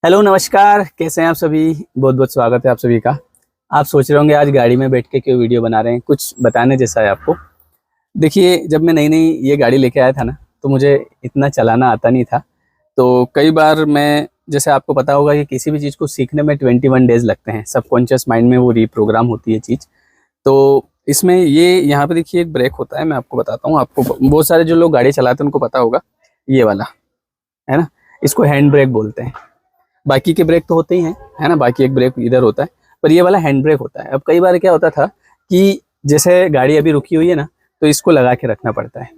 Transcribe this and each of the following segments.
Hello नमस्कार, कैसे हैं आप सभी। बहुत बहुत स्वागत है आप सभी का। आप सोच रहे होंगे आज गाड़ी में बैठ के क्यों वीडियो बना रहे हैं, कुछ बताने जैसा है आपको। देखिए, जब मैं नई नई ये गाड़ी लेके आया था ना, तो मुझे इतना चलाना आता नहीं था। तो कई बार मैं, जैसे आपको पता होगा कि किसी भी चीज़ को सीखने में 21 डेज़ लगते हैं। सबकॉन्शियस माइंड में वो रीप्रोग्राम होती है चीज़। तो इसमें ये यहाँ पे देखिए एक ब्रेक होता है, मैं आपको बताता हूँ। आपको बहुत सारे जो लोग गाड़ी चलाते हैं उनको पता होगा, ये वाला है ना, इसको हैंड ब्रेक बोलते हैं। बाकी के ब्रेक तो होते ही हैं, है ना, बाकी एक ब्रेक इधर होता है, पर ये वाला हैंड ब्रेक होता है। अब कई बार क्या होता था कि जैसे गाड़ी अभी रुकी हुई है ना, तो इसको लगा के रखना पड़ता है।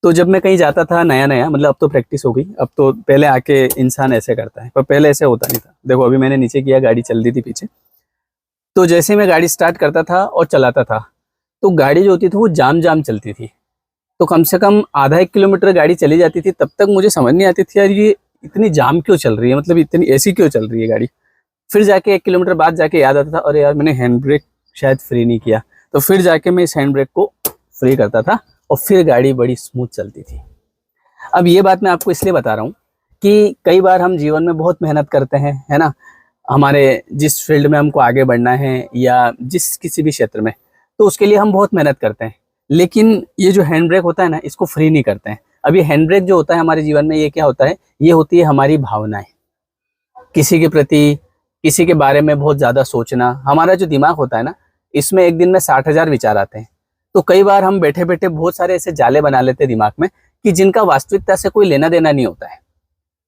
तो जब मैं कहीं जाता था नया नया, मतलब अब तो प्रैक्टिस हो गई, अब तो पहले आके इंसान ऐसे करता है, पर पहले ऐसे होता नहीं था। देखो अभी मैंने नीचे किया, गाड़ी चल रही थी पीछे। तो जैसे मैं गाड़ी स्टार्ट करता था और चलाता था, तो गाड़ी जो होती थी वो जाम जाम चलती थी। तो कम से कम आधा 1 किलोमीटर गाड़ी चली जाती थी, तब तक मुझे समझ नहीं आती थी यार ये इतनी जाम क्यों चल रही है, मतलब इतनी ऐसी क्यों चल रही है गाड़ी। फिर जाके 1 किलोमीटर बाद जाके याद आता था, अरे यार मैंने हैंड ब्रेक शायद फ्री नहीं किया। तो फिर जाके मैं इस हैंड ब्रेक को फ्री करता था और फिर गाड़ी बड़ी स्मूथ चलती थी। अब ये बात मैं आपको इसलिए बता रहा हूँ कि कई बार हम जीवन में बहुत मेहनत करते हैं, है ना, हमारे जिस फील्ड में हमको आगे बढ़ना है या जिस किसी भी क्षेत्र में, तो उसके लिए हम बहुत मेहनत करते हैं। लेकिन ये जो हैंड ब्रेक होता है ना, इसको फ्री नहीं करते हैं। अब ये हैंड ब्रेक जो होता है हमारे जीवन में, ये क्या होता है, ये होती है हमारी भावनाएं। किसी के प्रति, किसी के बारे में बहुत ज़्यादा सोचना। हमारा जो दिमाग होता है ना, इसमें एक दिन में 60,000 विचार आते हैं। तो कई बार हम बैठे बैठे बहुत सारे ऐसे जाले बना लेते हैं दिमाग में कि जिनका वास्तविकता से कोई लेना देना नहीं होता है।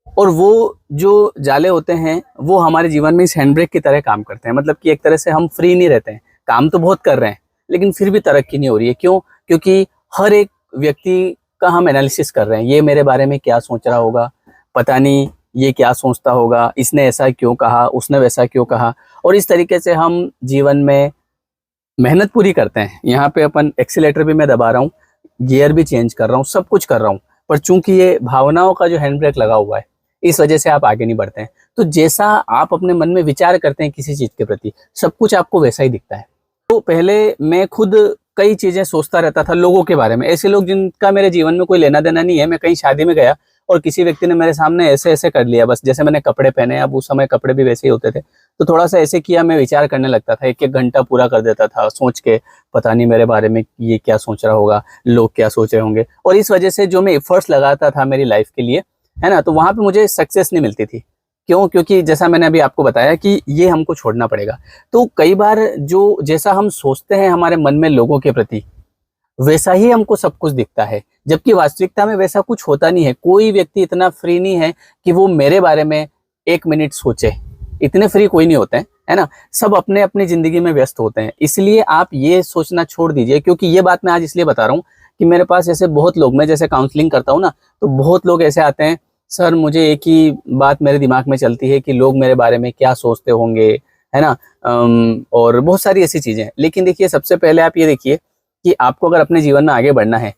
और वो जो जाले होते हैं वो हमारे जीवन में इस हैंड ब्रेक की तरह काम करते हैं। मतलब कि एक तरह से हम फ्री नहीं रहते हैं, काम तो बहुत कर रहे हैं लेकिन फिर भी तरक्की नहीं हो रही है। क्यों? क्योंकि हर एक व्यक्ति का हम एनालिसिस कर रहे हैं। ये मेरे बारे में क्या सोच रहा होगा, पता नहीं ये क्या सोचता होगा, इसने ऐसा क्यों कहा, उसने वैसा क्यों कहा। और इस तरीके से हम जीवन में मेहनत पूरी करते हैं। यहाँ पे अपन एक्सीलेटर भी मैं दबा रहा हूँ, गियर भी चेंज कर रहा हूँ, सब कुछ कर रहा हूँ, पर चूंकि ये भावनाओं का जो हैंड ब्रेक लगा हुआ है, इस वजह से आप आगे नहीं बढ़ते हैं। तो जैसा आप अपने मन में विचार करते हैं किसी चीज के प्रति, सब कुछ आपको वैसा ही दिखता है। तो पहले मैं खुद कई चीजें सोचता रहता था लोगों के बारे में, ऐसे लोग जिनका मेरे जीवन में कोई लेना देना नहीं है। मैं कहीं शादी में गया और किसी व्यक्ति ने मेरे सामने ऐसे ऐसे कर लिया, बस जैसे मैंने कपड़े पहने, अब उस समय कपड़े भी वैसे ही होते थे, तो थोड़ा सा ऐसे किया, मैं विचार करने लगता था, एक एक घंटा पूरा कर देता था सोच के, पता नहीं मेरे बारे में ये क्या सोच रहा होगा, लोग क्या सोच रहे होंगे। और इस वजह से जो मैं एफर्ट्स लगाता था मेरी लाइफ के लिए, है ना, तो वहां पे मुझे सक्सेस नहीं मिलती थी। क्यों? क्योंकि जैसा मैंने अभी आपको बताया कि ये हमको छोड़ना पड़ेगा। तो कई बार जो जैसा हम सोचते हैं हमारे मन में लोगों के प्रति, वैसा ही हमको सब कुछ दिखता है, जबकि वास्तविकता में वैसा कुछ होता नहीं है। कोई व्यक्ति इतना फ्री नहीं है कि वो मेरे बारे में 1 मिनट सोचे। इतने फ्री कोई नहीं होते हैं, है ना। सब अपने अपनी जिंदगी में व्यस्त होते हैं। इसलिए आप ये सोचना छोड़ दीजिए, क्योंकि ये बात मैं आज इसलिए बता रहा हूँ कि मेरे पास ऐसे बहुत लोग, मैं जैसे काउंसलिंग करता हूँ ना, तो बहुत लोग ऐसे आते हैं, सर मुझे एक ही बात मेरे दिमाग में चलती है कि लोग मेरे बारे में क्या सोचते होंगे, है ना, और बहुत सारी ऐसी चीजें। लेकिन देखिए, सबसे पहले आप ये देखिए कि आपको अगर अपने जीवन में आगे बढ़ना है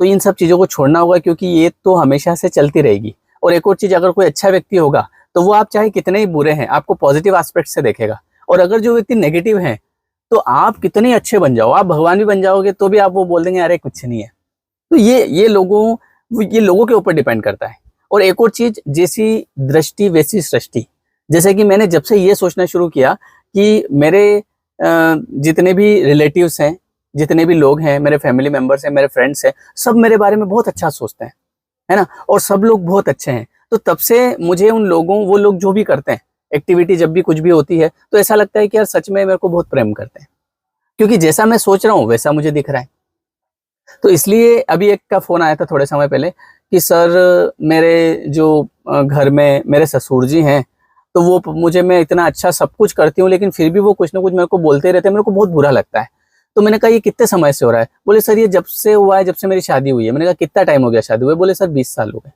तो इन सब चीज़ों को छोड़ना होगा, क्योंकि ये तो हमेशा से चलती रहेगी। और एक और चीज़, अगर कोई अच्छा व्यक्ति होगा तो वो आप चाहे कितने ही बुरे हैं आपको पॉजिटिव एस्पेक्ट से देखेगा, और अगर जो व्यक्ति नेगेटिव है तो आप कितने अच्छे बन जाओ, आप भगवान भी बन जाओगे तो भी आप वो बोल देंगे अरे कुछ नहीं है। तो ये लोगों के ऊपर डिपेंड करता है। और एक और चीज़, जैसी दृष्टि वैसी सृष्टि। जैसे कि मैंने जब से ये सोचना शुरू किया कि मेरे जितने भी रिलेटिव्स हैं, जितने भी लोग हैं, मेरे फैमिली मेंबर्स हैं, मेरे फ्रेंड्स हैं, सब मेरे बारे में बहुत अच्छा सोचते हैं, है ना, और सब लोग बहुत अच्छे हैं। तो तब से मुझे उन लोगों, वो लोग जो भी करते हैं एक्टिविटी, जब भी कुछ भी होती है, तो ऐसा लगता है कि यार सच में मेरे को बहुत प्रेम करते हैं, क्योंकि जैसा मैं सोच रहा हूँ वैसा मुझे दिख रहा है। तो इसलिए अभी एक का फोन आया था थोड़े समय पहले कि सर मेरे जो घर में मेरे ससुर जी हैं, तो वो मुझे, मैं इतना अच्छा सब कुछ करती हूँ लेकिन फिर भी वो कुछ ना कुछ मेरे को बोलते ही रहते हैं, मेरे को बहुत बुरा लगता है। तो मैंने कहा ये कितने समय से हो रहा है? बोले सर ये जब से हुआ है, जब से मेरी शादी हुई है। मैंने कहा कितना टाइम हो गया शादी हुए? बोले सर 20 साल हो गए।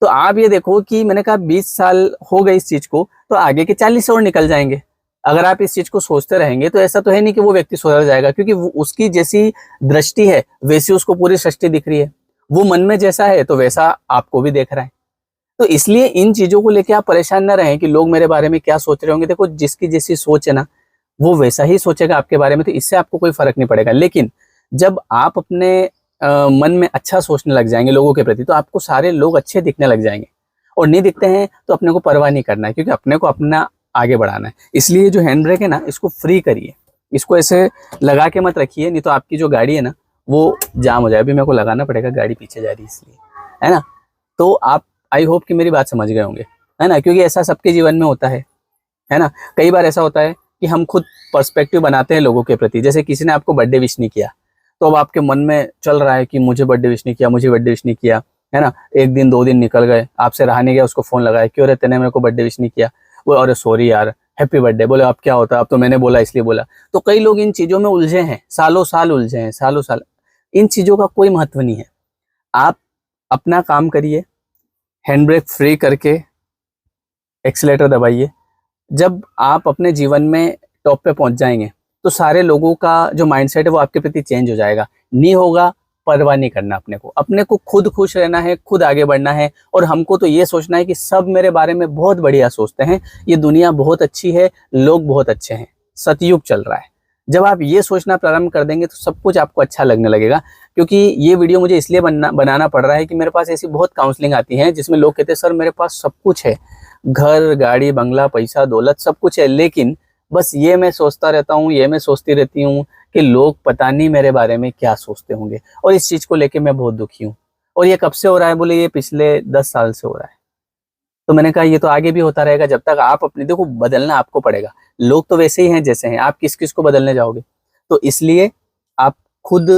तो आप ये देखो कि मैंने कहा 20 साल हो गए इस चीज को, तो आगे के 40 और निकल जाएंगे। अगर आप इस चीज को सोचते रहेंगे तो ऐसा तो है नहीं कि वो व्यक्ति सुधर जाएगा, क्योंकि उसकी जैसी दृष्टि है वैसी उसको पूरी सृष्टि दिख रही है। वो मन में जैसा है तो वैसा आपको भी देख रहा है। तो इसलिए इन चीजों को लेकर आप परेशान ना रहें कि लोग मेरे बारे में क्या सोच रहे होंगे। देखो, जिसकी जैसी सोच है ना, वो वैसा ही सोचेगा आपके बारे में, तो इससे आपको कोई फर्क नहीं पड़ेगा। लेकिन जब आप अपने मन में अच्छा सोचने लग जाएंगे लोगों के प्रति, तो आपको सारे लोग अच्छे दिखने लग जाएंगे। और नहीं दिखते हैं तो अपने को परवाह नहीं करना है, क्योंकि अपने को अपना आगे बढ़ाना है। इसलिए जो हैंड ब्रेक है ना, इसको फ्री करिए, इसको ऐसे लगा के मत रखिए, नहीं तो आपकी जो गाड़ी है ना वो जाम हो जाए। अभी मेरे को लगाना पड़ेगा, गाड़ी पीछे जा रही है इसलिए, है ना। तो आप आई होप कि मेरी बात समझ गए होंगे, है ना, क्योंकि ऐसा सबके जीवन में होता है ना। कई बार ऐसा होता है कि हम खुद पर्सपेक्टिव बनाते हैं लोगों के प्रति। जैसे किसी ने आपको बर्थडे विश नहीं किया, तो अब आपके मन में चल रहा है कि मुझे बर्थडे विश नहीं किया, मुझे बर्थडे विश नहीं किया, है ना। एक दिन 2 दिन निकल गए, आपसे रहा नहीं गया, उसको फोन लगाया, क्यों रे तेने मेरे को बर्थडे विश नहीं किया, वो अरे सॉरी यार, हैप्पी बर्थडे। बोले अब क्या होता है, अब तो मैंने बोला इसलिए बोला। तो कई लोग इन चीजों में उलझे हैं, सालों साल उलझे हैं, सालों साल। इन चीजों का कोई महत्व नहीं है। आप अपना काम करिए, हैंड ब्रेक फ्री करके एक्सीलेटर दबाइए। जब आप अपने जीवन में टॉप पे पहुंच जाएंगे तो सारे लोगों का जो माइंडसेट है वो आपके प्रति चेंज हो जाएगा। नहीं होगा, परवाह नहीं करना, अपने को खुद खुश रहना है, खुद आगे बढ़ना है। और हमको तो ये सोचना है कि सब मेरे बारे में बहुत बढ़िया सोचते हैं, ये दुनिया बहुत अच्छी है, लोग बहुत अच्छे हैं, सतयुग चल रहा है। जब आप ये सोचना प्रारंभ कर देंगे तो सब कुछ आपको अच्छा लगने लगेगा। क्योंकि ये वीडियो मुझे इसलिए बनाना पड़ रहा है कि मेरे पास ऐसी बहुत काउंसलिंग आती है जिसमें लोग कहते हैं सर मेरे पास सब कुछ है, घर, गाड़ी, बंगला, पैसा, दौलत सब कुछ है, लेकिन बस ये मैं सोचता रहता हूँ, ये मैं सोचती रहती हूँ कि लोग पता नहीं मेरे बारे में क्या सोचते होंगे, और इस चीज़ को लेके मैं बहुत दुखी हूँ। और ये कब से हो रहा है? बोले ये पिछले 10 साल से हो रहा है। तो मैंने कहा ये तो आगे भी होता रहेगा, जब तक आप अपने, देखो बदलना आपको पड़ेगा। लोग तो वैसे ही हैं जैसे हैं, आप किस किस को बदलने जाओगे? तो इसलिए आप खुद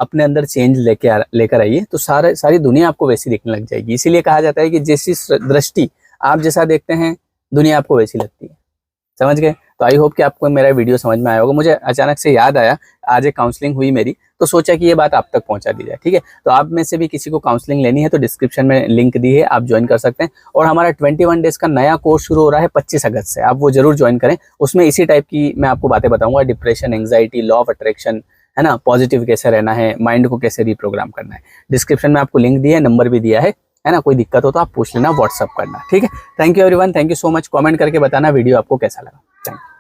अपने अंदर चेंज लेकर आइए, तो सारी दुनिया आपको वैसी दिखने लग जाएगी। इसीलिए कहा जाता है कि जैसी दृष्टि आप जैसा देखते हैं, दुनिया आपको वैसी लगती है। समझ गए? तो आई होप कि आपको मेरा वीडियो समझ में आया होगा। मुझे अचानक से याद आया, आज एक काउंसलिंग हुई मेरी, तो सोचा कि ये बात आप तक पहुंचा दी जाए। ठीक है, तो आप में से भी किसी को काउंसलिंग लेनी है तो डिस्क्रिप्शन में लिंक दी है, आप ज्वाइन कर सकते हैं। और हमारा 21 डेज का नया कोर्स शुरू हो रहा है 25 अगस्त से, आप वो जरूर ज्वाइन करें। उसमें इसी टाइप की मैं आपको बातें बताऊंगा, depression, anxiety, law of attraction, है ना, पॉजिटिव कैसे रहना है, माइंड को कैसे रिप्रोग्राम करना है। डिस्क्रिप्शन में आपको लिंक दिया है, नंबर भी दिया है ना। कोई दिक्कत हो तो आप पूछ लेना, व्हाट्सअप करना। ठीक है, thank you everyone, thank you so much. Comment करके बताना वीडियो आपको कैसा लगा। Thank you.